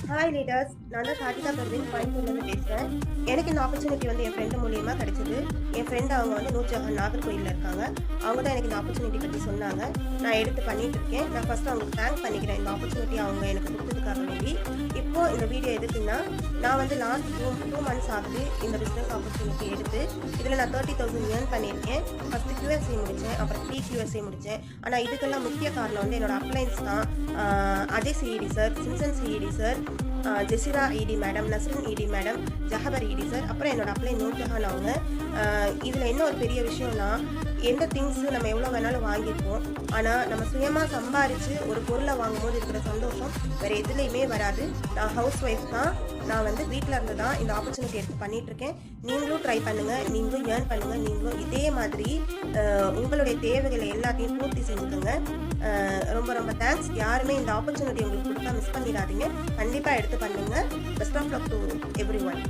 Hi leaders, நான் தான் சாதிகா பர்வீன் கோயம்புத்தூர்லேருந்து பேசுகிறேன். எனக்கு இந்த ஆப்பர்ச்சுனிட்டி வந்து என் ஃப்ரெண்டு மூலியமாக கிடைச்சிது. என் ஃப்ரெண்டு அவங்க வந்து நூர்ஜஹான் நாகர்கோயிலில் இருக்காங்க. அவங்க தான் எனக்கு இந்த ஆப்பர்ச்சுனிட்டி பற்றி சொன்னாங்க. நான் எடுத்து பண்ணிகிட்டு இருக்கேன். நான் ஃபஸ்ட்டு அவங்களுக்கு தேங்க் பண்ணிக்கிறேன், இந்த ஆப்பர்ச்சுனிட்டி அவங்க எனக்கு கொடுத்ததுக்காக வேண்டி. இப்போது இந்த வீடியோ எதுக்குன்னா, நான் வந்து லாஸ்ட் டூ மந்த்ஸ் ஆகுது இந்த பிஸ்னஸ் ஆப்பர்ச்சுனிட்டி எடுத்து. இதில் நான் 30,000 ஏர்ன் பண்ணியிருக்கேன். ஃபஸ்ட்டு QSA முடித்தேன், அப்புறம் QSA முடித்தேன். ஆனால் இதுக்கெல்லாம் முக்கிய காரணம் வந்து என்னோடய அப்ளைன்ஸ் தான். Ajay CET sir, Simson CET sir, Jasira ED madam, Nasrin இடி மேடம், ஜஹபர் இடி சார், அப்புறம் என்னோட அப்ளை நூர்ஜஹான் அவங்க. இதில் என்ன ஒரு பெரிய விஷயம்னா, எந்த திங்ஸு நம்ம எவ்வளோ வேணாலும் வாங்கியிருப்போம், ஆனால் நம்ம சுயமாக சம்பாரித்து ஒரு பொருளை வாங்கும்போது இருக்கிற சந்தோஷம் வேறு எதுலேயுமே வராது. நான் ஹவுஸ் ஒய்ஃப் தான். நான் வந்து வீட்டில் இருந்து தான் இந்த ஆப்பர்ச்சுனிட்டி எடுத்து பண்ணிகிட்ருக்கேன். நீங்களும் ட்ரை பண்ணுங்கள், நீங்களும் ஏர்ன் பண்ணுங்கள். நீங்களும் இதே மாதிரி உங்களுடைய தேவைகளை எல்லாத்தையும் பூர்த்தி செஞ்சுக்கோங்க. ரொம்ப ரொம்ப தேங்க்ஸ். யாருமே இந்த ஆப்பர்ச்சுனிட்டி உங்களுக்கு கொடுத்தா மிஸ் பண்ணிடாதீங்க. கண்டிப்பாக எடுத்து பண்ணுங்கள். Best of luck to every one.